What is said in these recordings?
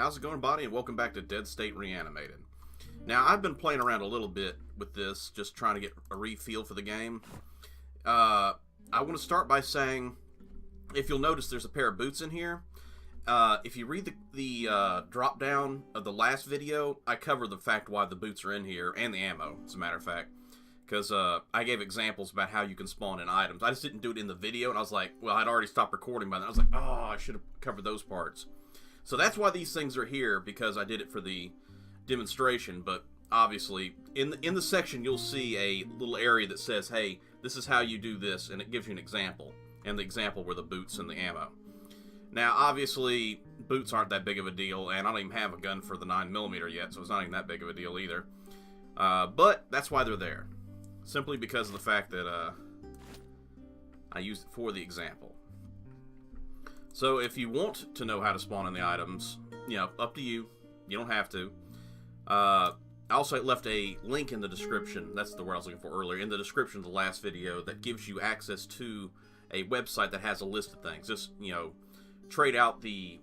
How's it going, buddy? And welcome back to Dead State Reanimated. Now, I've been playing around a little bit with this, just trying to get a re-feel for the game. I want to start by saying, if you'll notice, there's a pair of boots in here. If you read the drop-down of the last video, I cover the fact why the boots are in here, and the ammo, as a matter of fact. Because I gave examples about how you can spawn in items. I just didn't do it in the video, and I was like, well, I'd already stopped recording by then. I was like, oh, I should have covered those parts. So that's why these things are here, because I did it for the demonstration. But obviously, in the section, you'll see a little area that says, hey, this is how you do this, and it gives you an example. And the example were the boots and the ammo. Now, obviously, boots aren't that big of a deal, and I don't even have a gun for the 9mm yet, so it's not even that big of a deal either. But that's why they're there. Simply because of the fact that I used it for the example. So if you want to know how to spawn in the items, you know, up to you. You don't have to. I also left a link in the description. That's the word I was looking for earlier. In the description of the last video that gives you access to a website that has a list of things. Just, you know, trade out the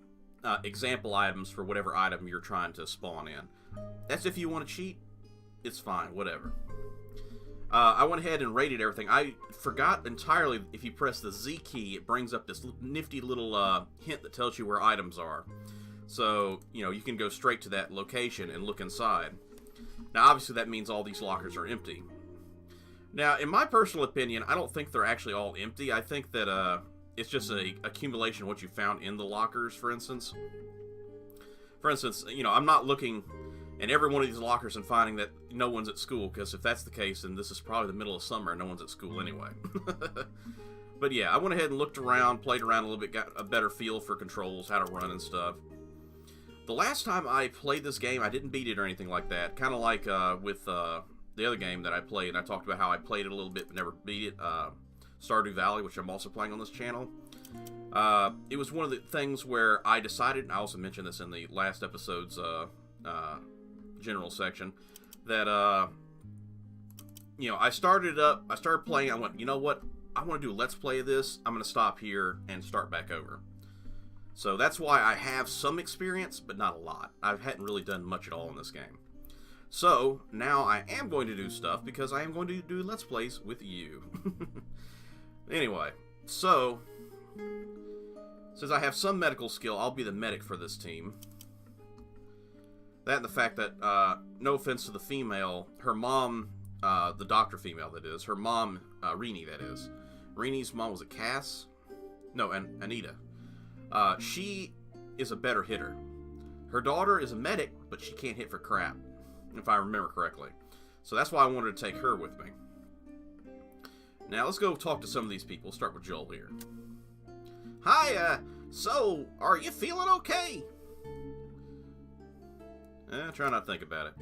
example items for whatever item you're trying to spawn in. That's if you want to cheat. It's fine. Whatever. I went ahead and rated everything. I forgot entirely, if you press the Z key, it brings up this nifty little hint that tells you where items are. So, you know, you can go straight to that location and look inside. Now, obviously, that means all these lockers are empty. Now, in my personal opinion, I don't think they're actually all empty. I think that it's just an accumulation of what you found in the lockers, for instance. For instance, you know, I'm not looking in every one of these lockers and finding that no one's at school, because if that's the case, then this is probably the middle of summer and no one's at school anyway. But yeah, I went ahead and looked around, played around a little bit, got a better feel for controls, how to run and stuff. The last time I played this game, I didn't beat it or anything like that. Kind of like with the other game that I played, and I talked about how I played it a little bit but never beat it, Stardew Valley, which I'm also playing on this channel. It was one of the things where I decided, and I also mentioned this in the last episode's general section, that you know, I started playing. I went, you know what, I want to do a let's play of this. I'm going to stop here and start back over. So that's why I have some experience, but not a lot. I hadn't really done much at all in this game. So now I am going to do stuff, because I am going to do let's plays with you. Anyway, so since I have some medical skill, I'll be the medic for this team. That and the fact that, no offense to the female, her mom, the doctor female that is, her mom, Renee that is. Renee's mom was a Cass? No, Anita. She is a better hitter. Her daughter is a medic, but she can't hit for crap, if I remember correctly. So that's why I wanted to take her with me. Now, let's go talk to some of these people. We'll start with Joel here. Hi, so, are you feeling okay? Try not to think about it.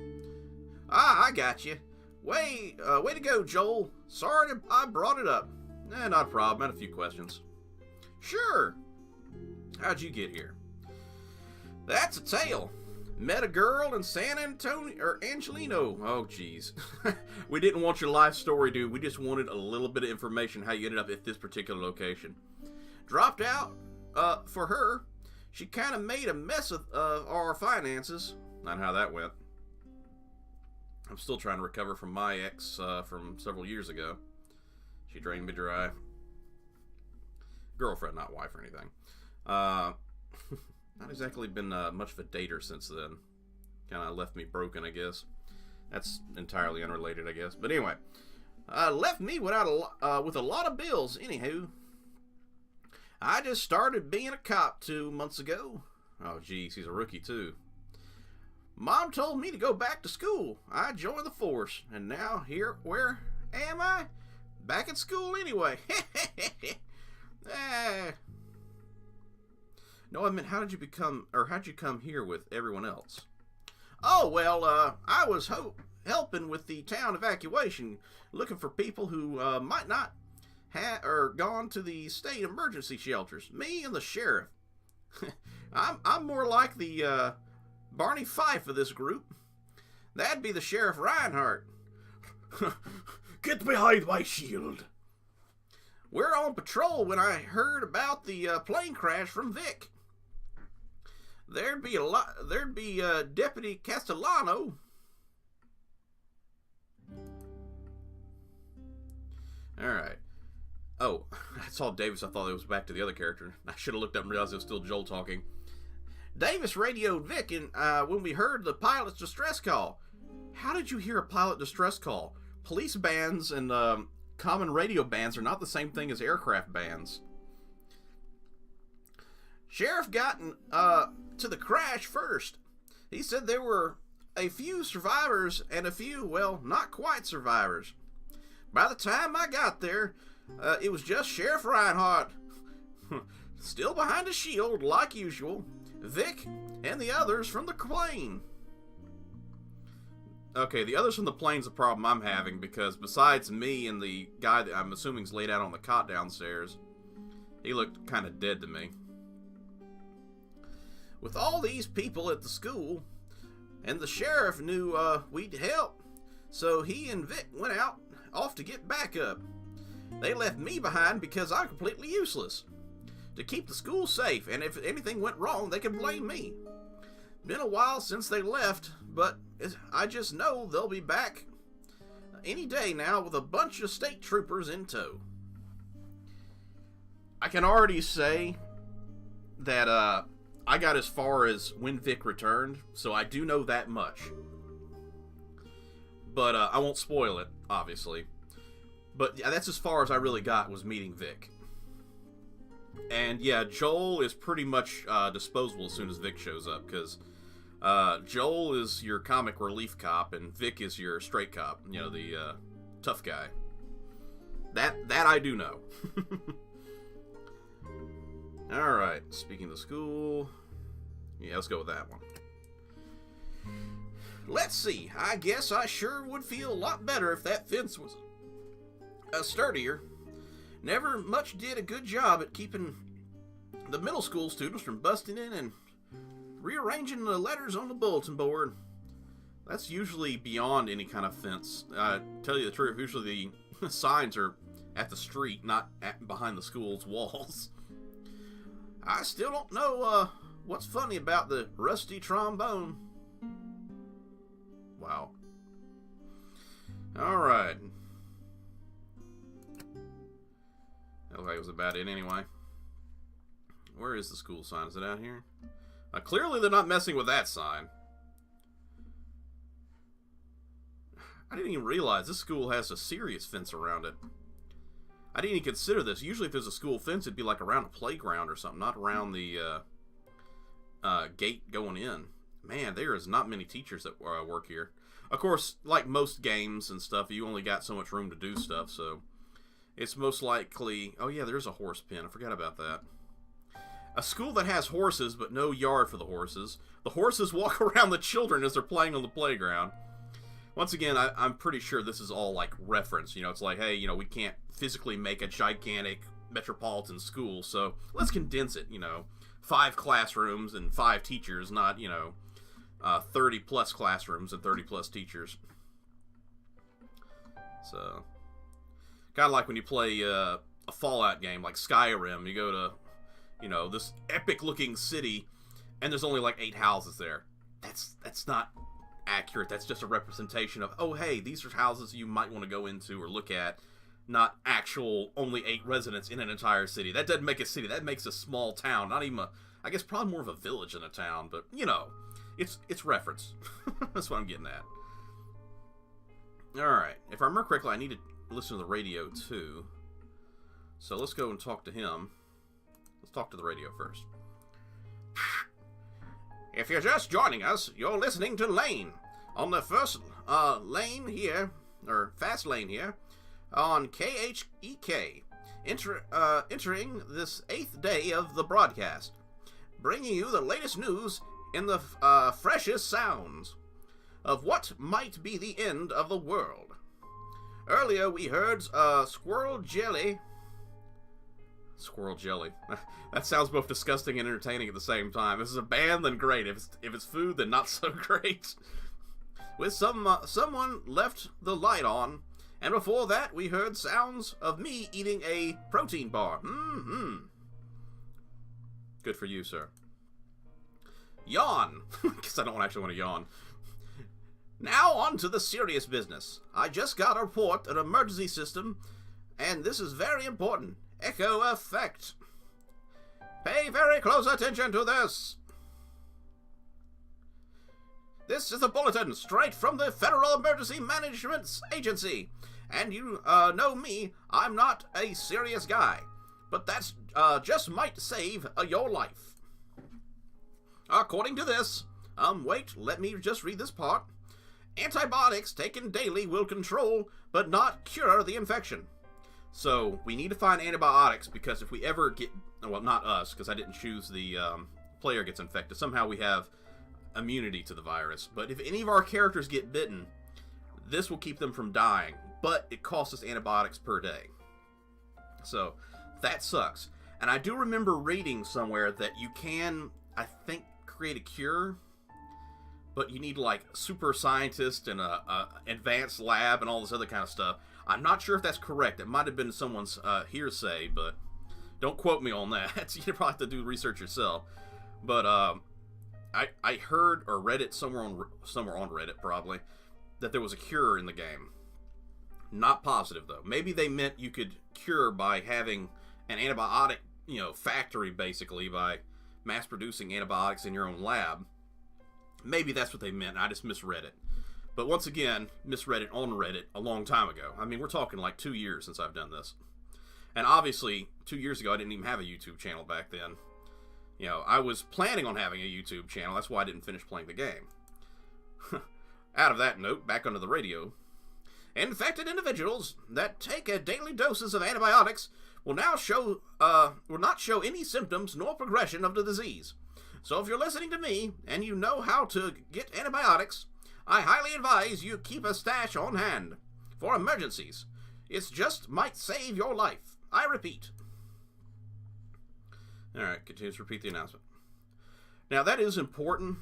I got you. Way to go, Joel. Sorry I brought it up. Not a problem. I had a few questions. Sure. How'd you get here? That's a tale. Met a girl in San Antonio, or Angelino. Oh, jeez. We didn't want your life story, dude. We just wanted a little bit of information how you ended up at this particular location. Dropped out for her. She kind of made a mess of our finances. Not how that went. I'm still trying to recover from my ex from several years ago. She drained me dry. Girlfriend, not wife or anything. Not exactly been much of a dater since then. Kind of left me broken, I guess. That's entirely unrelated, I guess. But anyway, left me without with a lot of bills. Anywho, I just started being a cop 2 months ago. Oh, geez, he's a rookie too. Mom told me to go back to school. I joined the force, and now where am I? Back at school anyway. No, I meant, how'd you come here with everyone else? Oh, well, I was helping with the town evacuation, looking for people who might not have gone to the state emergency shelters. Me and the sheriff. I'm more like the Barney Fife of this group. That'd be the Sheriff Reinhardt. Get behind my shield. We're on patrol when I heard about the plane crash from Vic. there'd be Deputy Castellano. All right. Oh, I saw Davis. I thought it was back to the other character. I should have looked up and realized it was still Joel talking. Davis radioed Vic and when we heard the pilot's distress call. How did you hear a pilot distress call? Police bands and common radio bands are not the same thing as aircraft bands. Sheriff got to the crash first. He said there were a few survivors and a few, well, not quite survivors. By the time I got there, it was just Sheriff Reinhardt, still behind a shield like usual, Vic, and the others from the plane. Okay, the others from the plane's the problem I'm having, because besides me and the guy that I'm assuming is laid out on the cot downstairs, he looked kind of dead to me. With all these people at the school, and the sheriff knew we'd help, so he and Vic went off to get backup. They left me behind because I'm completely useless. To keep the school safe, and if anything went wrong, they could blame me. Been a while since they left, but I just know they'll be back any day now with a bunch of state troopers in tow. I can already say that I got as far as when Vic returned, so I do know that much. But I won't spoil it, obviously. But yeah, that's as far as I really got, was meeting Vic. And yeah, Joel is pretty much disposable as soon as Vic shows up, because Joel is your comic relief cop, and Vic is your straight cop, you know, the tough guy. That I do know. Alright, speaking of the school, yeah, let's go with that one. Let's see, I guess I sure would feel a lot better if that fence was sturdier. Never much did a good job at keeping the middle school students from busting in and rearranging the letters on the bulletin board. That's usually beyond any kind of fence. Tell you the truth, usually the signs are at the street, not behind the school's walls. I still don't know what's funny about the rusty trombone. Wow. Alright. That looked like it was about it anyway. Where is the school sign? Is it out here? Clearly they're not messing with that sign. I didn't even realize this school has a serious fence around it. I didn't even consider this. Usually if there's a school fence, it'd be like around a playground or something, not around the gate going in. Man, there is not many teachers that work here. Of course, like most games and stuff, you only got so much room to do stuff, so it's most likely... Oh yeah, there's a horse pen. I forgot about that. A school that has horses, but no yard for the horses. The horses walk around the children as they're playing on the playground. Once again, I'm pretty sure this is all, like, reference. You know, it's like, hey, you know, we can't physically make a gigantic metropolitan school, so let's condense it, you know. 5 classrooms and 5 teachers, not, you know, 30-plus classrooms and 30-plus teachers. So, kind of like when you play a Fallout game, like Skyrim. You go to, you know, this epic-looking city, and there's only, like, 8 houses there. That's not accurate. That's just a representation of, oh, hey, these are houses you might want to go into or look at, not actual only 8 residents in an entire city. That doesn't make a city. That makes a small town. Not even I guess probably more of a village than a town, but, you know, it's reference. That's what I'm getting at. Alright, if I remember correctly, I need to listen to the radio, too. So let's go and talk to him. Let's talk to the radio first. If you're just joining us, you're listening to Lane on the first lane here, or fast lane here, on KHEK, entering this 8th day of the broadcast, bringing you the latest news in the freshest sounds of what might be the end of the world. Earlier we heard Squirrel Jelly. Squirrel Jelly. That sounds both disgusting and entertaining at the same time. If it's a band, then great. If it's food, then not so great. With someone left the light on, and before that we heard sounds of me eating a protein bar. Good for you, sir. Yawn! Because I don't actually want to yawn. Now on to the serious business. I just got a report, an emergency system, and this is very important. Echo effect. Pay very close attention to this. This is a bulletin straight from the Federal Emergency Management Agency. And you know me, I'm not a serious guy. But that's just might save your life. According to this, wait, let me just read this part. Antibiotics taken daily will control, but not cure the infection. So, we need to find antibiotics, because if we ever get, well, not us, because I didn't choose the player gets infected. Somehow we have immunity to the virus. But if any of our characters get bitten, this will keep them from dying. But it costs us antibiotics per day. So, that sucks. And I do remember reading somewhere that you can, I think, create a cure, but you need like super scientist and a advanced lab and all this other kind of stuff. I'm not sure if that's correct. It might have been someone's hearsay, but don't quote me on that. You probably have to do research yourself. But I heard or read it somewhere on Reddit probably that there was a cure in the game. Not positive though. Maybe they meant you could cure by having an antibiotic, factory basically, by mass producing antibiotics in your own lab. Maybe that's what they meant. I just misread it. But once again, misread it on Reddit a long time ago. I mean, we're talking like 2 years since I've done this. And obviously, 2 years ago, I didn't even have a YouTube channel back then. I was planning on having a YouTube channel. That's why I didn't finish playing the game. Out of that note, back onto the radio. Infected individuals that take daily doses of antibiotics will not show any symptoms nor progression of the disease. So if you're listening to me and you know how to get antibiotics, I highly advise you keep a stash on hand for emergencies. It just might save your life. I repeat. Alright, continues to repeat the announcement. Now that is important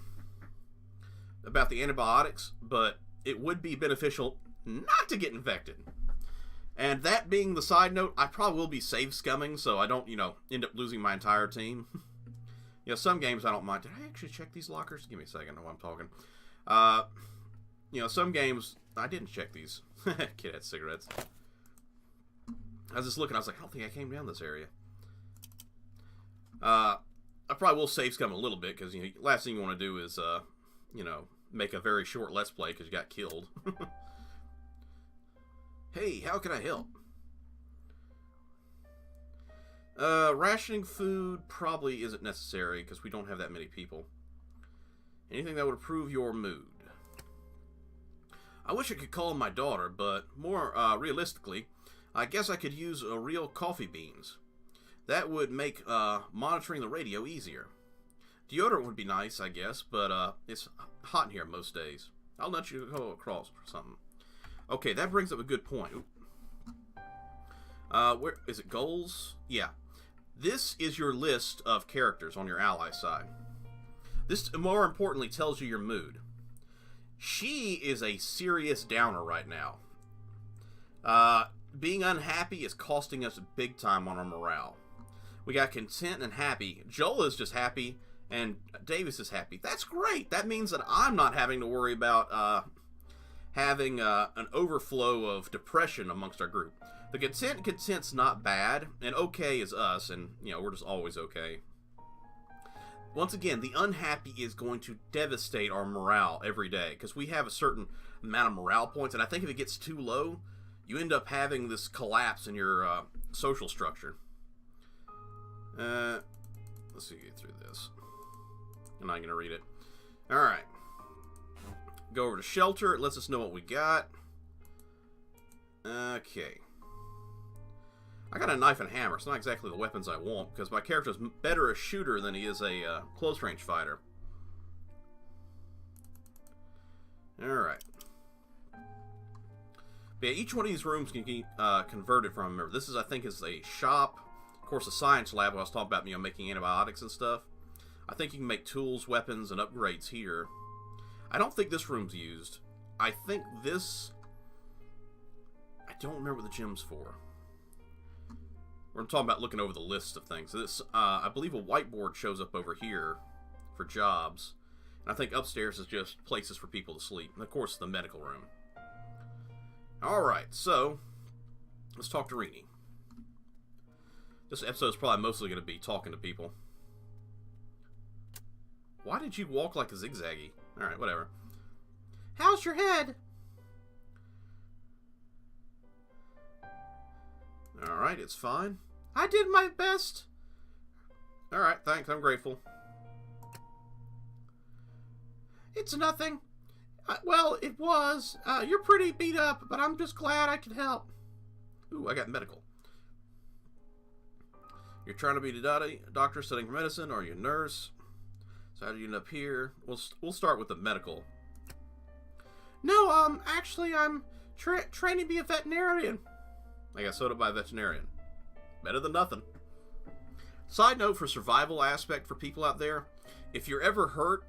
about the antibiotics, but it would be beneficial not to get infected. And that being the side note, I probably will be save scumming so I don't, end up losing my entire team. Some games I don't mind. Did I actually check these lockers? Give me a second while I'm talking. Some games I didn't check these. Kid had cigarettes. I was just looking. I was like, I don't think I came down this area. I probably will save scum a little bit because last thing you want to do is make a very short let's play because you got killed. Hey, how can I help? Rationing food probably isn't necessary because we don't have that many people. Anything that would improve your mood. I wish I could call my daughter, but more realistically, I guess I could use real coffee beans. That would make monitoring the radio easier. Deodorant would be nice, I guess, but it's hot in here most days. I'll let you go across or something. Okay, that brings up a good point. Where is it? Goals? Yeah. This is your list of characters on your ally side. This, more importantly, tells you your mood. She is a serious downer right now. Being unhappy is costing us big time on our morale. We got content and happy. Joel is just happy, and Davis is happy. That's great. That means that I'm not having to worry about having an overflow of depression amongst our group. The content's not bad, and okay is us, and we're just always okay. Once again, the unhappy is going to devastate our morale every day because we have a certain amount of morale points, and I think if it gets too low, you end up having this collapse in your social structure. Let's see, get through this. I'm not going to read it. Alright. Go over to shelter. It lets us know what we got. Okay. I got a knife and hammer. It's not exactly the weapons I want because my character's better a shooter than he is a close range fighter. Alright. Yeah, each one of these rooms can be converted from. Remember, this is, I think, is a shop. Of course, a science lab. I was talking about, making antibiotics and stuff. I think you can make tools, weapons, and upgrades here. I don't think this room's used. I think this... I don't remember what the gym's for. We're talking about looking over the list of things. This, I believe a whiteboard shows up over here. for jobs. And I think upstairs is just places for people to sleep. And of course, the medical room. Alright, so let's talk to Rini. This episode is probably mostly going to be talking to people. Why did you walk like a zigzaggy? Alright, whatever. How's your head? Alright, it's fine. I did my best. Alright, thanks, I'm grateful. It's nothing. Well, it was. You're pretty beat up, but I'm just glad I could help. Ooh, I got medical. You're trying to be a doctor studying for medicine, or are you a nurse? So how did you end up here? We'll start with the medical. No, actually, I'm training to be a veterinarian. I got soda by a veterinarian. Better than nothing. Side note for survival aspect for people out there, if you're ever hurt,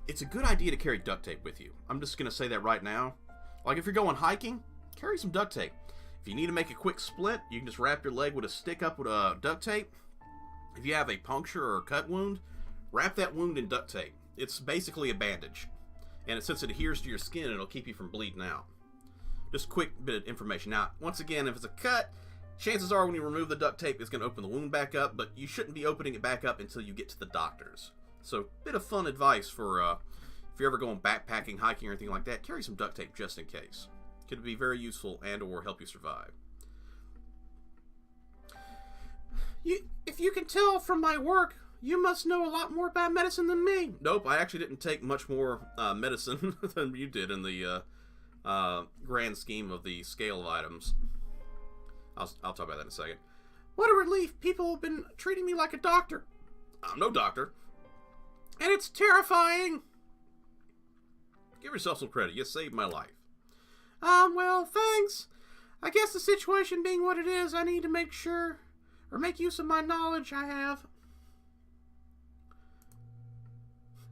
it's a good idea to carry duct tape with you. I'm just going to say that right now. Like if you're going hiking, carry some duct tape. If you need to make a quick splint, you can just wrap your leg with a stick up with a duct tape. If you have a puncture or a cut wound, wrap that wound in duct tape. It's basically a bandage. And since it adheres to your skin, it'll keep you from bleeding out. Just a quick bit of information. Now, once again, if it's a cut, chances are when you remove the duct tape, it's going to open the wound back up, but you shouldn't be opening it back up until you get to the doctors. So, bit of fun advice for if you're ever going backpacking, hiking, or anything like that, carry some duct tape just in case. Could be very useful and or help you survive. If you can tell from my work, you must know a lot more about medicine than me. Nope, I actually didn't take much more medicine than you did in the grand scheme of the scale of items. I'll talk about that in a second. What a relief. People have been treating me like a doctor. I'm no doctor. And it's terrifying. Give yourself some credit. You saved my life. Well, thanks. I guess the situation being what it is, I need to make sure, or make use of my knowledge I have.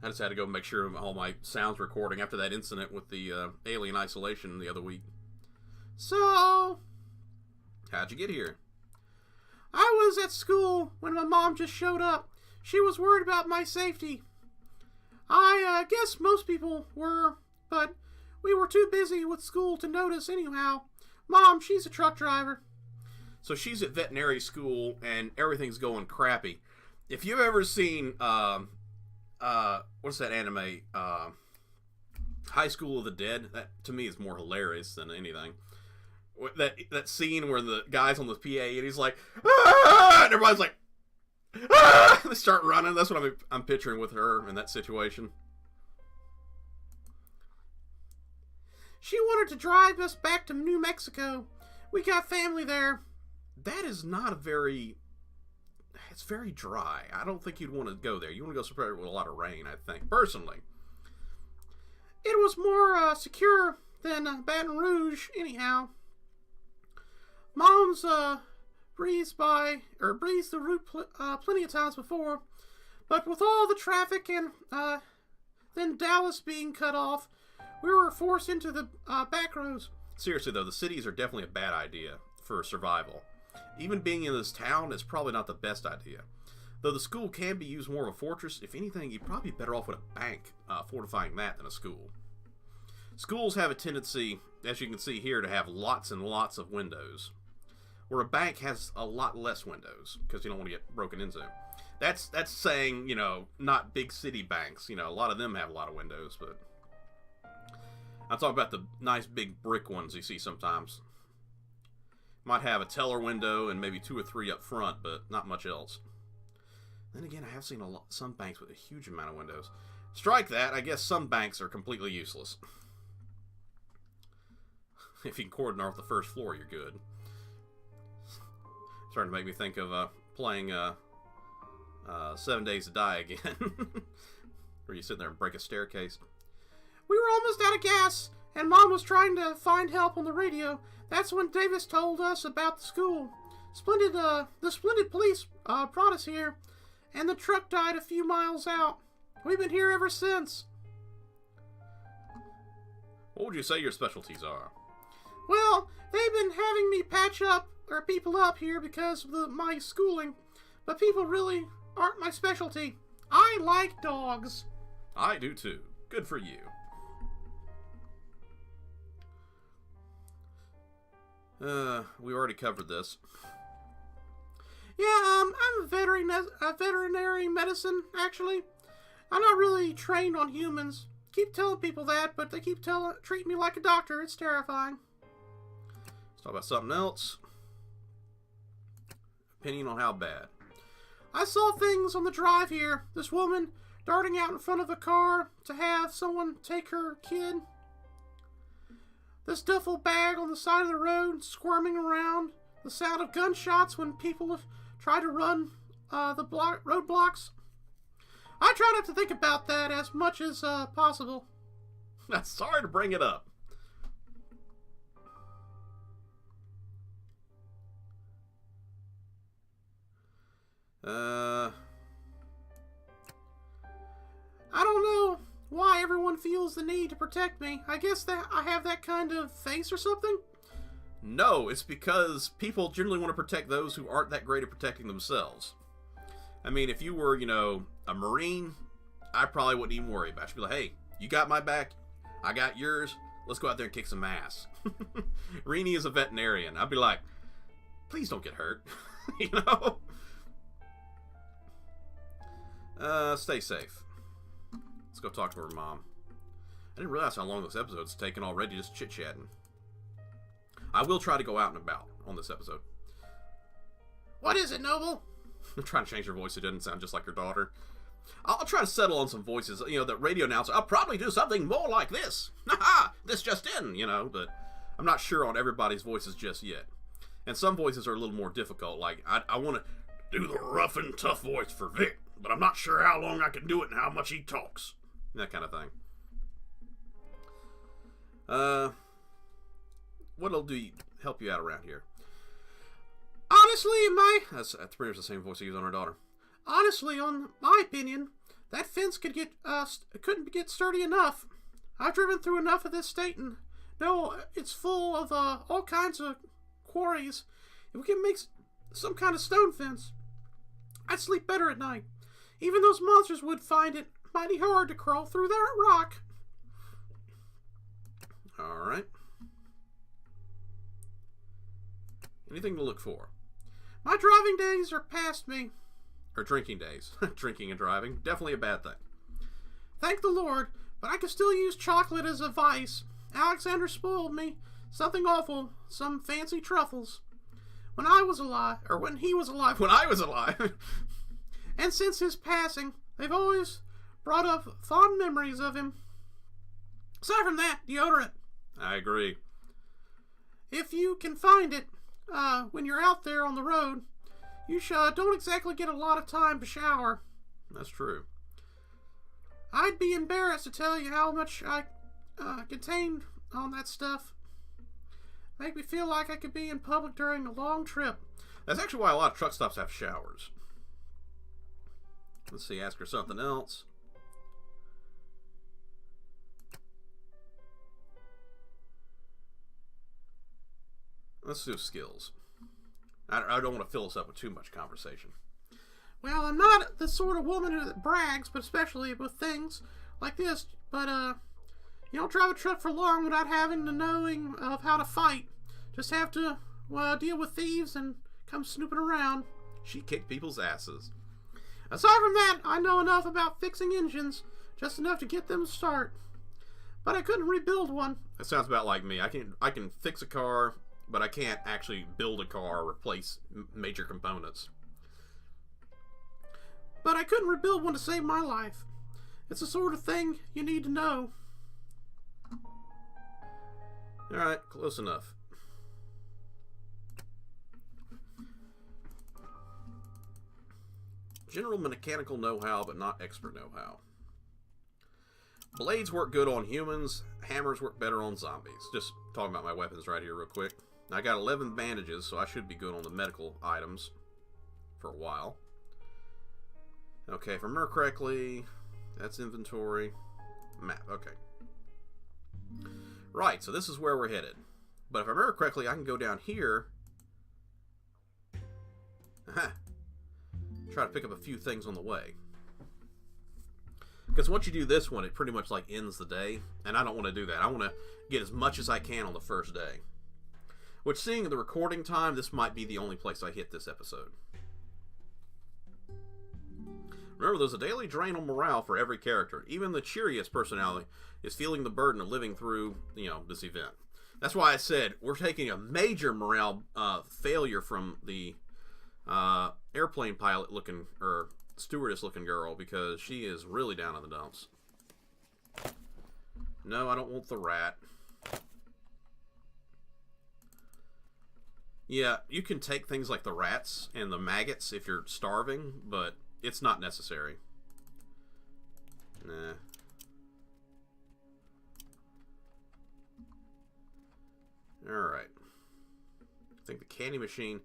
I just had to go make sure all my sounds recording after that incident with the alien isolation the other week. So, how'd you get here? I was at school when my mom just showed up. She was worried about my safety. I guess most people were, but we were too busy with school to notice anyhow. Mom, she's a truck driver. So she's at veterinary school and everything's going crappy. If you've ever seen, what's that anime? High School of the Dead? That, to me, is more hilarious than anything. That scene where the guy's on the PA and he's like, ah! And everybody's like, ah! They start running. That's what I'm picturing with her in that situation. She wanted to drive us back to New Mexico. We got family there. That is not a very... It's very dry. I don't think you'd want to go there. You want to go somewhere with a lot of rain, I think, personally. It was more secure than Baton Rouge, anyhow. Mom's breezed the route plenty of times before, but with all the traffic and then Dallas being cut off, we were forced into the back roads. Seriously though, the cities are definitely a bad idea for survival. Even being in this town is probably not the best idea. Though the school can be used more of a fortress, if anything, you'd probably be better off with a bank fortifying that than a school. Schools have a tendency, as you can see here, to have lots and lots of windows, where a bank has a lot less windows because you don't want to get broken into. That's saying, you know, not big city banks. You know, a lot of them have a lot of windows, but I'm talking about the nice big brick ones you see sometimes. Might have a teller window and maybe 2 or 3 up front, but not much else. Then again, I have seen some banks with a huge amount of windows. Strike that, I guess some banks are completely useless. If you can cordon off the first floor, you're good. Starting to make me think of playing 7 Days to Die again. Where you sit there and break a staircase. We were almost out of gas, and Mom was trying to find help on the radio. That's when Davis told us about the school. The splendid police brought us here, and the truck died a few miles out. We've been here ever since. What would you say your specialties are? Well, they've been having me patch up people up here because of my schooling, but people really aren't my specialty. I like dogs. I do too. Good for you. We already covered this. Yeah, I'm a veterinary medicine, actually. I'm not really trained on humans. Keep telling people that, but they keep treating me like a doctor. It's terrifying. Let's talk about something else. Opinion on how bad. I saw things on the drive here. This woman darting out in front of a car to have someone take her kid. This duffel bag on the side of the road squirming around. The sound of gunshots when people try to run the roadblocks. I try not to think about that as much as possible. Sorry to bring it up. I don't know why everyone feels the need to protect me. I guess that I have that kind of face or something? No, it's because people generally want to protect those who aren't that great at protecting themselves. I mean, if you were, a Marine, I probably wouldn't even worry about you. Be like, hey, you got my back, I got yours, let's go out there and kick some ass. Reenie is a veterinarian. I'd be like, please don't get hurt. Stay safe. Let's go talk to her mom. I didn't realize how long this episode's taken already, just chit-chatting. I will try to go out and about on this episode. What is it, Noble? I'm trying to change her voice so it doesn't sound just like her daughter. I'll try to settle on some voices. The radio announcer, I'll probably do something more like this. Haha, this just in, but I'm not sure on everybody's voices just yet. And some voices are a little more difficult. Like, I want to do the rough and tough voice for Vic, but I'm not sure how long I can do it and how much he talks. That kind of thing. What'll help you out around here? Honestly, That's pretty much the same voice I use on her daughter. Honestly, on my opinion, that fence couldn't get sturdy enough. I've driven through enough of this state and know it's full of all kinds of quarries. If we can make some kind of stone fence, I'd sleep better at night. Even those monsters would find it mighty hard to crawl through that rock. Alright. Anything to look for? My driving days are past me. Or drinking days. Drinking and driving. Definitely a bad thing. Thank the Lord, but I could still use chocolate as a vice. Alexander spoiled me. Something awful. Some fancy truffles. When he was alive. When I was alive. And since his passing, they've always brought up fond memories of him. Aside from that, deodorant. I agree. If you can find it, when you're out there on the road, you don't exactly get a lot of time to shower. That's true. I'd be embarrassed to tell you how much I contained on that stuff. Make me feel like I could be in public during a long trip. That's actually why a lot of truck stops have showers. Let's see, ask her something else. Let's do skills. I don't want to fill us up with too much conversation. Well, I'm not the sort of woman who brags, but especially with things like this. But, you don't drive a truck for long without having the knowing of how to fight. Just have to deal with thieves and come snooping around. She kicked people's asses. Aside from that, I know enough about fixing engines. Just enough to get them to start. But I couldn't rebuild one. That sounds about like me. I can fix a car, but I can't actually build a car or replace major components. But I couldn't rebuild one to save my life. It's the sort of thing you need to know. Alright, close enough. General mechanical know-how, but not expert know-how. Blades work good on humans. Hammers work better on zombies. Just talking about my weapons right here real quick. I got 11 bandages, so I should be good on the medical items for a while. Okay, if I remember correctly, that's inventory. Map, okay. Right, so this is where we're headed. But if I remember correctly, I can go down here. Aha. Try to pick up a few things on the way. Because once you do this one, it pretty much like ends the day, and I don't want to do that. I want to get as much as I can on the first day. Which, seeing the recording time, this might be the only place I hit this episode. Remember, there's a daily drain on morale for every character. Even the cheeriest personality is feeling the burden of living through, this event. That's why I said we're taking a major morale failure from the airplane pilot looking, or stewardess looking girl, because she is really down in the dumps. No, I don't want the rat. Yeah, you can take things like the rats and the maggots if you're starving, but it's not necessary. Nah. Alright. I think the candy machine...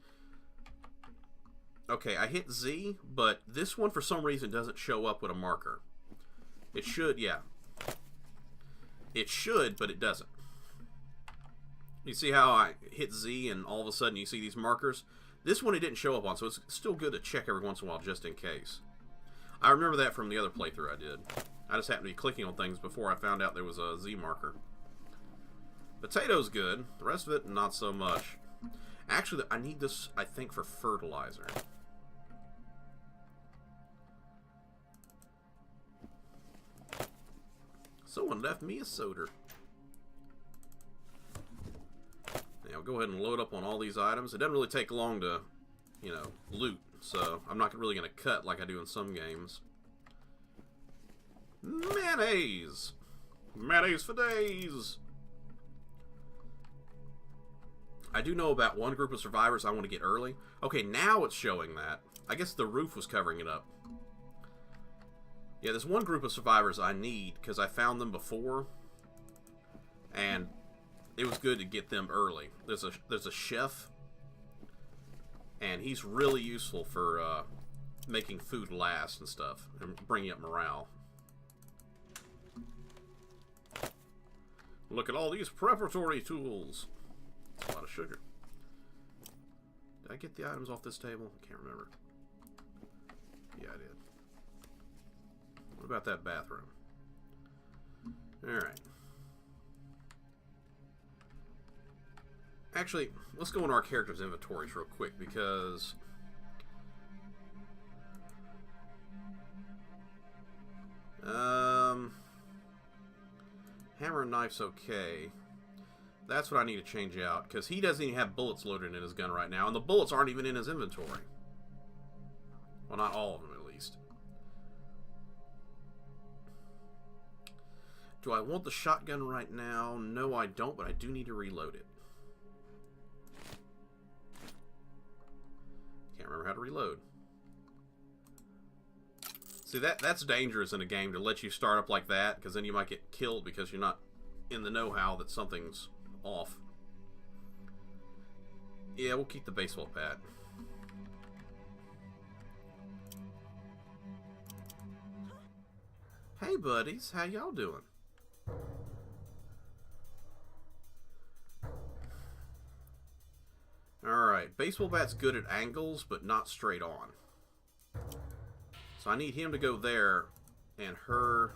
Okay, I hit Z, but this one for some reason doesn't show up with a marker. It should, yeah. It should, but it doesn't. You see how I hit Z and all of a sudden you see these markers? This one it didn't show up on, so it's still good to check every once in a while just in case. I remember that from the other playthrough I did. I just happened to be clicking on things before I found out there was a Z marker. Potato's good. The rest of it, not so much. Actually, I need this, I think, for fertilizer. Someone left me a soda. Now, I'll go ahead and load up on all these items. It doesn't really take long to, loot. So, I'm not really going to cut like I do in some games. Mayonnaise! Mayonnaise for days! I do know about one group of survivors I want to get early. Okay, now it's showing that. I guess the roof was covering it up. Yeah, there's one group of survivors I need, because I found them before. And it was good to get them early. There's a chef, and he's really useful for making food last and stuff, and bringing up morale. Look at all these preparatory tools. That's a lot of sugar. Did I get the items off this table? I can't remember. Yeah, I did. What about that bathroom? Alright. Actually, let's go into our characters' inventories real quick, because... hammer and knife's okay. That's what I need to change out, because he doesn't even have bullets loaded in his gun right now, and the bullets aren't even in his inventory. Well, not all of them, at least. Do I want the shotgun right now? No, I don't, but I do need to reload it. Can't remember how to reload. See, that's dangerous in a game, to let you start up like that, because then you might get killed because you're not in the know-how that something's off. Yeah, we'll keep the baseball bat. Hey, buddies. How y'all doing? Alright, baseball bat's good at angles, but not straight on. So I need him to go there, and her...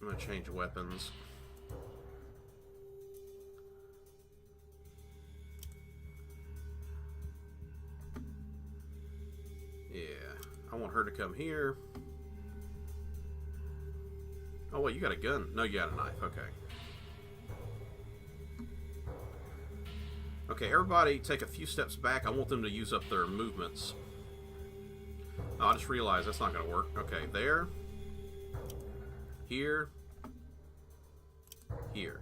I'm going to change weapons. Yeah, I want her to come here. Oh, wait, you got a gun? No, you got a knife. Okay. Okay, everybody take a few steps back. I want them to use up their movements. Oh, I just realized that's not going to work. Okay, there. Here. Here.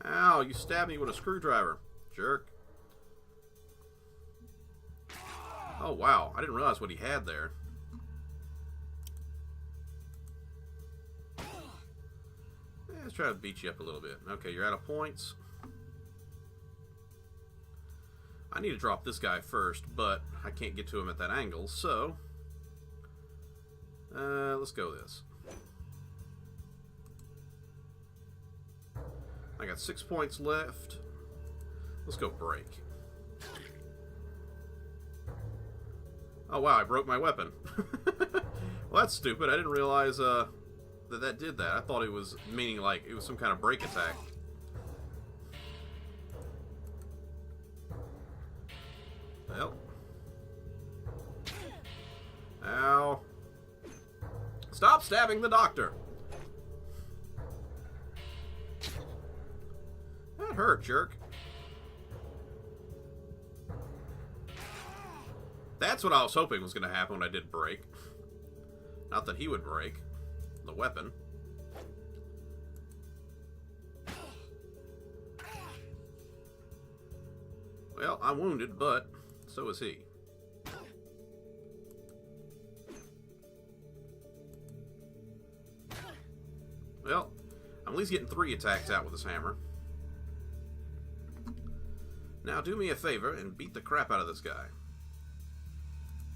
Ow, you stabbed me with a screwdriver. Jerk. Oh, wow. I didn't realize what he had there. Let's try to beat you up a little bit. Okay, you're out of points. I need to drop this guy first, but I can't get to him at that angle, so... let's go this. I got 6 points left. Let's go break. Oh wow, I broke my weapon. Well, that's stupid. I didn't realize that did that. I thought it was meaning like it was some kind of break attack. Well. Ow. Stop stabbing the doctor. That hurt, jerk. That's what I was hoping was going to happen when I did break. Not that he would break the weapon. Well, I'm wounded, but so is he. Well, I'm at least getting 3 attacks out with this hammer. Now do me a favor and beat the crap out of this guy.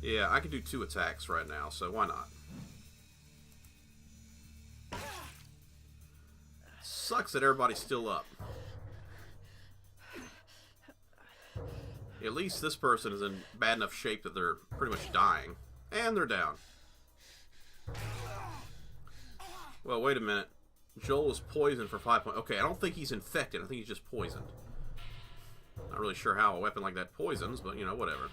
Yeah, I can do 2 attacks right now, so why not? Sucks that everybody's still up. At least this person is in bad enough shape that they're pretty much dying. And they're down. Well, wait a minute. Joel was poisoned for 5 points. Okay, I don't think he's infected. I think he's just poisoned. Not really sure how a weapon like that poisons, but, you know, whatever.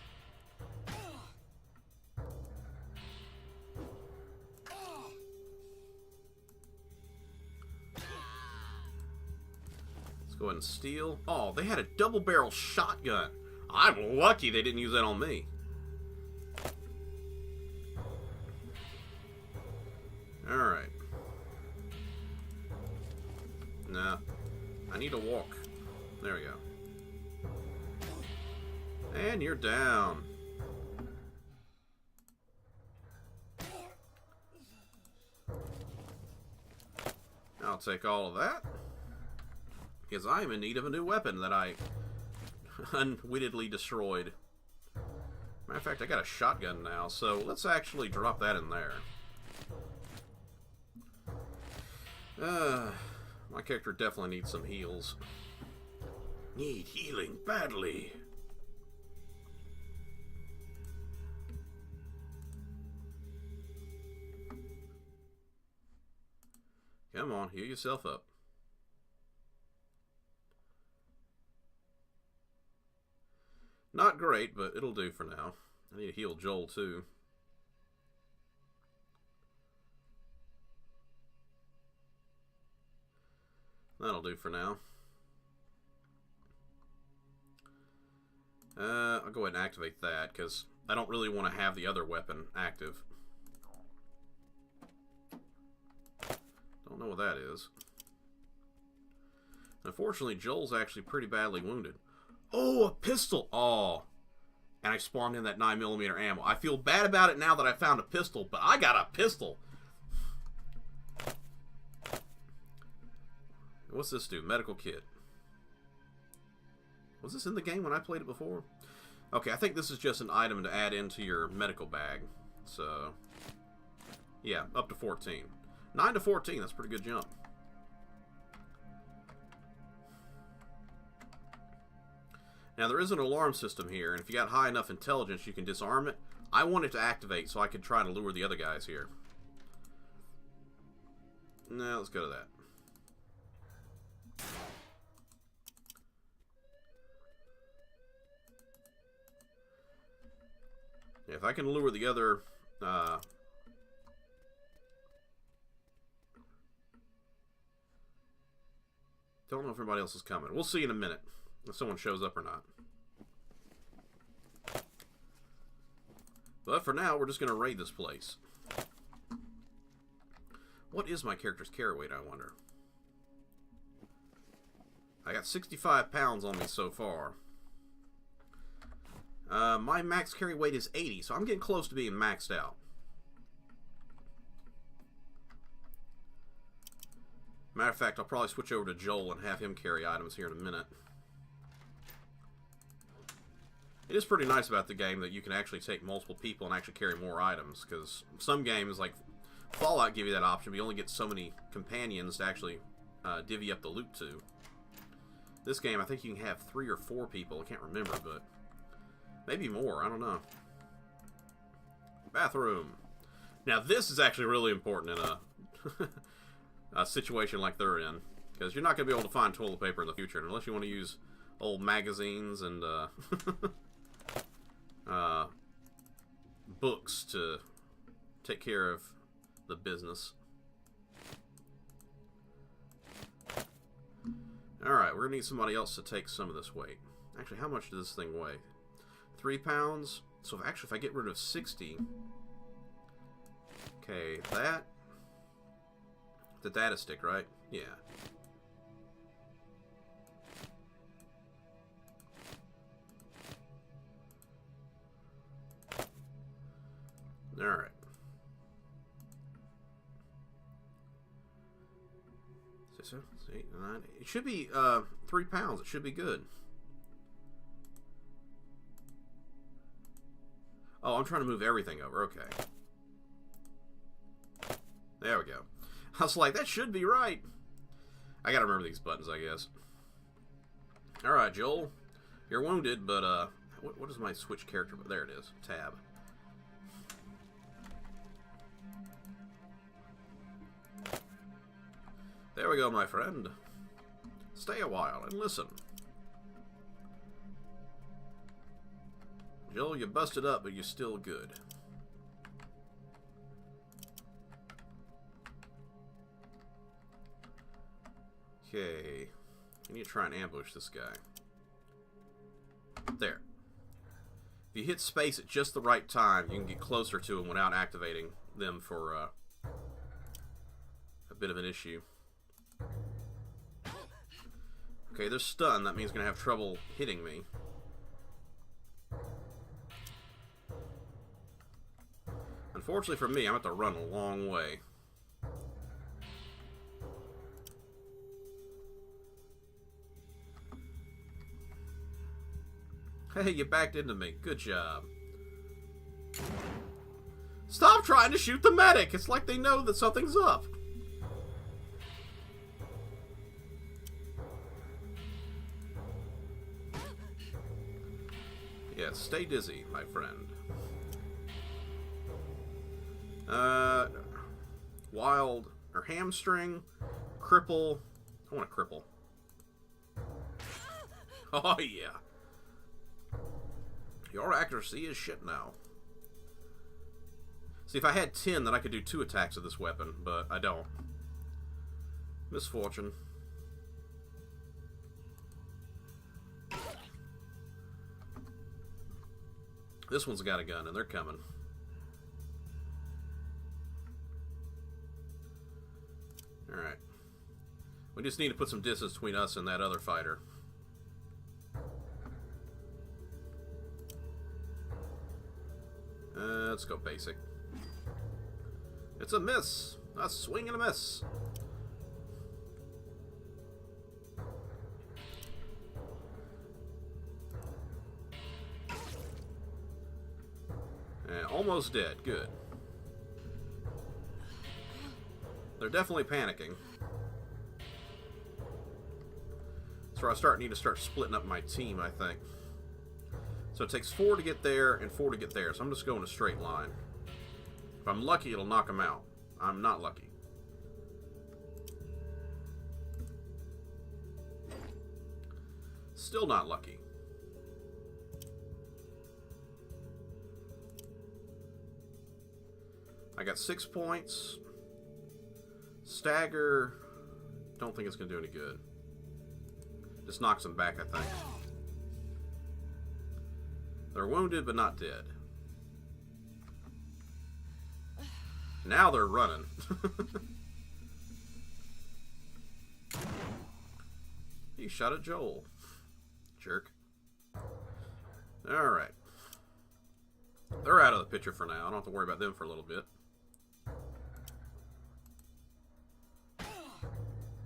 Let's go ahead and steal. Oh, they had a double-barrel shotgun. I'm lucky they didn't use that on me. Alright. Nah. I need to walk. There we go. And you're down. I'll take all of that. Because I'm in need of a new weapon that I unwittingly destroyed. Matter of fact, I got a shotgun now, so let's actually drop that in there. My character definitely needs some heals. Need healing badly. Come on, heal yourself up. Not great, but it'll do for now. I need to heal Joel, too. That'll do for now. I'll go ahead and activate that, because I don't really want to have the other weapon active. Don't know what that is. Unfortunately, Joel's actually pretty badly wounded. Oh, a pistol! Oh. And I spawned in that 9mm ammo. I feel bad about it now that I found a pistol, but I got a pistol! What's this do? Medical kit. Was this in the game when I played it before? Okay, I think this is just an item to add into your medical bag. So, yeah, up to 14. 9 to 14, that's a pretty good jump. Now, there is an alarm system here, and if you got high enough intelligence, you can disarm it. I want it to activate so I can try to lure the other guys here. No, let's go to that. Yeah, if I can lure the other... don't know if everybody else is coming. We'll see in a minute if someone shows up or not. But for now, we're just going to raid this place. What is my character's carry weight, I wonder? I got 65 pounds on me so far. My max carry weight is 80, so I'm getting close to being maxed out. Matter of fact, I'll probably switch over to Joel and have him carry items here in a minute. It is pretty nice about the game that you can actually take multiple people and actually carry more items, because some games, like Fallout, give you that option, but you only get so many companions to actually divvy up the loot to. This game, I think you can have 3 or 4 people. I can't remember, but maybe more. I don't know. Bathroom. Now, this is actually really important in a situation like they're in, because you're not going to be able to find toilet paper in the future unless you want to use old magazines and books to take care of the business. Alright, we're going to need somebody else to take some of this weight. Actually, how much does this thing weigh? 3 pounds? So if I get rid of 60... Okay, that... The data stick, right? Yeah. Alright. 6, 7, 8, 9... It should be 3 pounds. It should be good. Oh, I'm trying to move everything over. Okay. There we go. I was like, that should be right. I gotta remember these buttons, I guess. Alright, Joel. You're wounded, but, what is my switch character? There it is. Tab. There we go, my friend. Stay a while and listen. Joel, you busted up, but you're still good. Okay. I need to try and ambush this guy. There. If you hit space at just the right time, you can get closer to him without activating them for a bit of an issue. Okay, they're stunned. That means they're going to have trouble hitting me. Unfortunately for me, I'm going to have to run a long way. Hey, you backed into me. Good job. Stop trying to shoot the medic! It's like they know that something's up. Yeah, stay dizzy, my friend. Wild, or hamstring, cripple. I want a cripple. Oh, yeah. Your accuracy is shit now. See, if I had 10, then I could do 2 attacks with this weapon, but I don't. Misfortune. This one's got a gun, and they're coming. Alright. We just need to put some distance between us and that other fighter. Let's go basic. It's a miss. A swing and a miss. Almost dead. Good. They're definitely panicking. So I need to start splitting up my team, I think. So it takes 4 to get there and 4 to get there. So I'm just going a straight line. If I'm lucky, it'll knock them out. I'm not lucky. Still not lucky. I got 6 points. Stagger. Don't think it's going to do any good. Just knocks them back, I think. They're wounded, but not dead. Now they're running. He shot at Joel. Jerk. Alright. They're out of the picture for now. I don't have to worry about them for a little bit.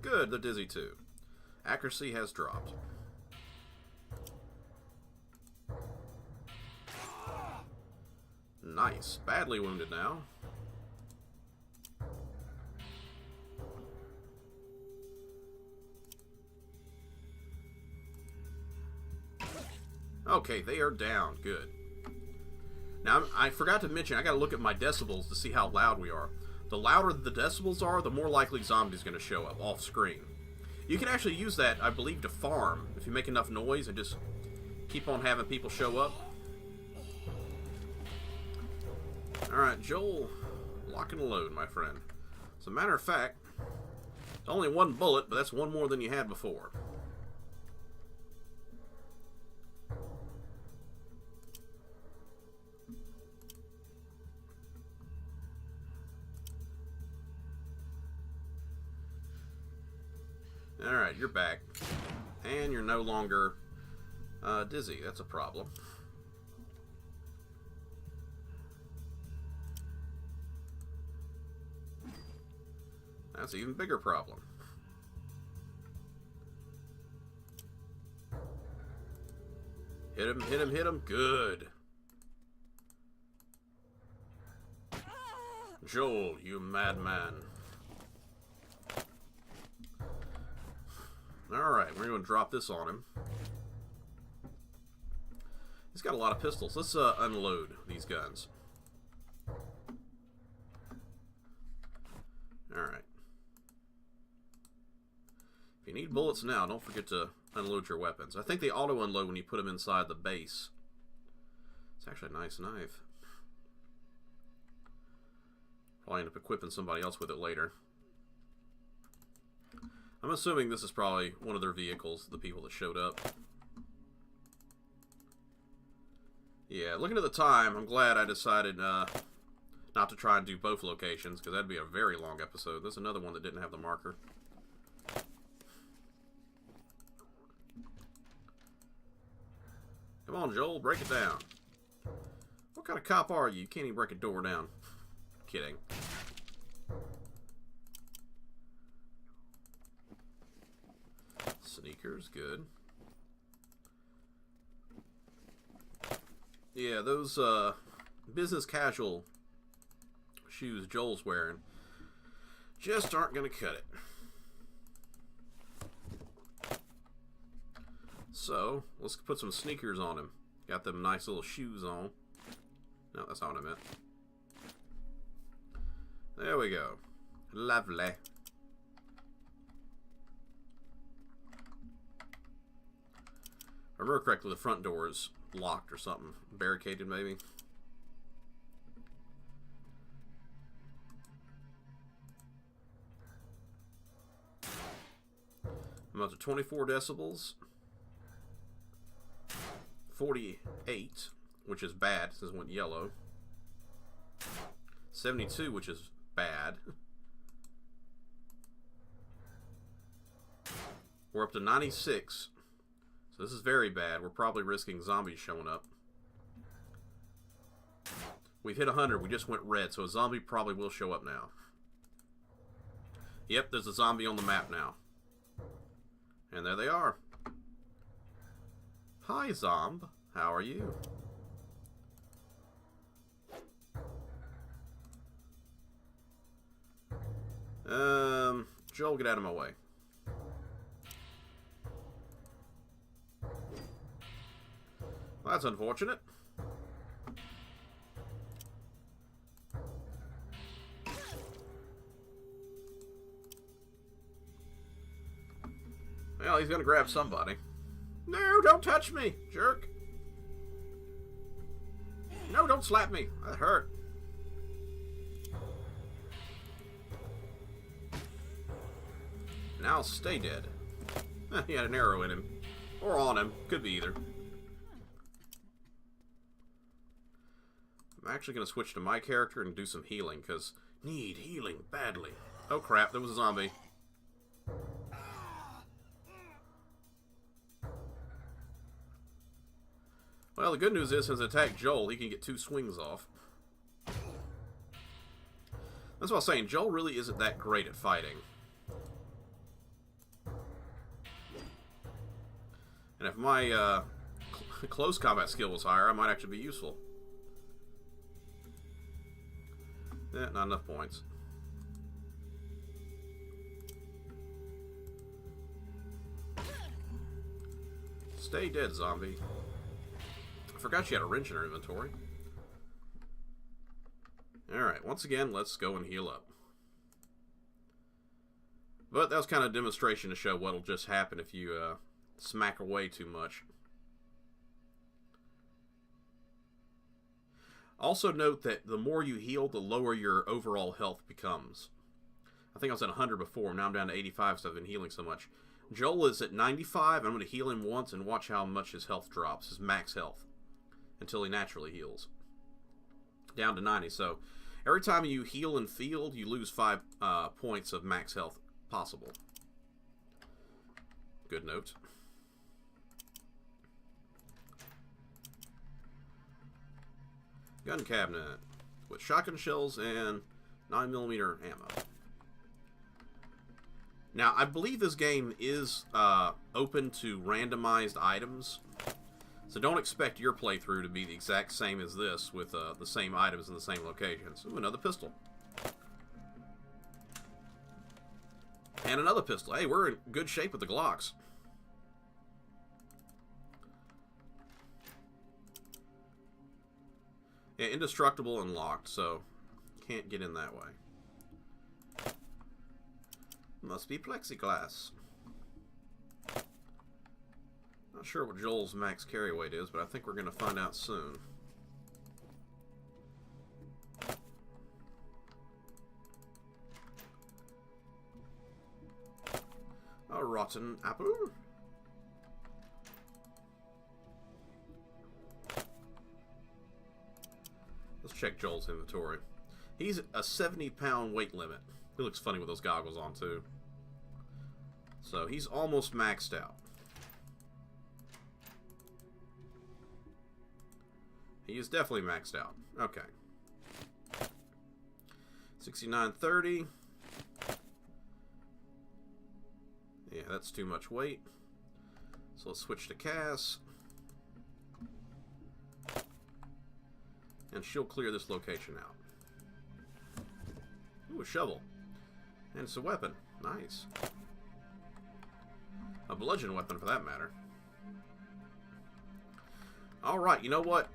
Good, they're dizzy too. Accuracy has dropped. Nice. Badly wounded now. Okay, they are down. Good. Now, I forgot to mention, I gotta look at my decibels to see how loud we are. The louder the decibels are, the more likely zombies gonna show up off screen. You can actually use that, I believe, to farm. If you make enough noise and just keep on having people show up. Alright, Joel, lock and load, my friend. As a matter of fact, it's only one bullet, but that's one more than you had before. Alright, you're back. And you're no longer dizzy. That's a problem. That's an even bigger problem. Hit him, hit him, hit him. Good. Joel, you madman. Alright, we're going to drop this on him. He's got a lot of pistols. Let's unload these guns. Alright. If you need bullets now, don't forget to unload your weapons. I think they auto-unload when you put them inside the base. It's actually a nice knife. Probably end up equipping somebody else with it later. I'm assuming this is probably one of their vehicles, the people that showed up. Yeah, looking at the time, I'm glad I decided not to try and do both locations, because that'd be a very long episode. There's another one that didn't have the marker. Come on, Joel, break it down. What kind of cop are you? You can't even break a door down. Kidding. Sneakers, good. Yeah, those business casual shoes Joel's wearing just aren't going to cut it. So, let's put some sneakers on him. Got them nice little shoes on. No, that's not what I meant. There we go. Lovely. If I remember correctly, the front door is locked or something. Barricaded, maybe. I'm up to 24 decibels. 48, which is bad since it went yellow. 72, which is bad. We're up to 96. So this is very bad. We're probably risking zombies showing up. We've hit 100. We just went red, so a zombie probably will show up now. Yep, there's a zombie on the map now. And there they are. Hi, Zomb. How are you? Joel, get out of my way. Well, that's unfortunate. Well, he's gonna grab somebody. No, don't touch me, jerk. No, don't slap me. That hurt. Now stay dead. He had an arrow in him. Or on him. Could be either. I'm actually going to switch to my character and do some healing, because need healing badly. Oh crap, there was a zombie. Well, the good news is, since it attacked Joel, he can get 2 swings off. That's what I was saying. Joel really isn't that great at fighting. And if my close combat skill was higher, I might actually be useful. Not enough points. Stay dead, zombie. I forgot she had a wrench in her inventory. Alright, once again, let's go and heal up. But that was kind of a demonstration to show what'll just happen if you smack away too much. Also note that the more you heal, the lower your overall health becomes. I think I was at 100 before, now I'm down to 85 because I've been healing so much. Joel is at 95, I'm going to heal him once and watch how much his health drops, his max health, until he naturally heals. Down to 90, so every time you heal in field, you lose 5 points of max health possible. Good note. Gun cabinet with shotgun shells and 9mm ammo. Now, I believe this game is open to randomized items, so don't expect your playthrough to be the exact same as this with the same items in the same locations. Ooh, another pistol. And another pistol. Hey, we're in good shape with the Glocks. Yeah, indestructible and locked, so can't get in that way. Must be plexiglass. Not sure what Joel's max carry weight is, but I think we're going to find out soon. A rotten apple. Let's check Joel's inventory. He's a 70-pound weight limit. He looks funny with those goggles on, too. So, he's almost maxed out. He is definitely maxed out. Okay. 6930. Yeah, that's too much weight. So let's switch to Cass. And she'll clear this location out. Ooh, a shovel. And it's a weapon. Nice. A bludgeon weapon, for that matter. Alright, you know what?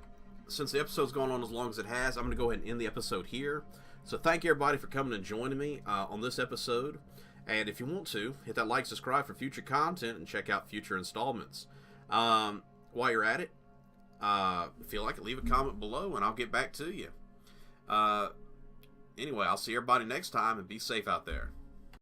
Since the episode's gone on as long as it has, I'm going to go ahead and end the episode here. So thank you, everybody, for coming and joining me on this episode. And if you want to, hit that like, subscribe for future content, and check out future installments. While you're at it, if you like it, leave a comment below, and I'll get back to you. Anyway, I'll see everybody next time, and be safe out there.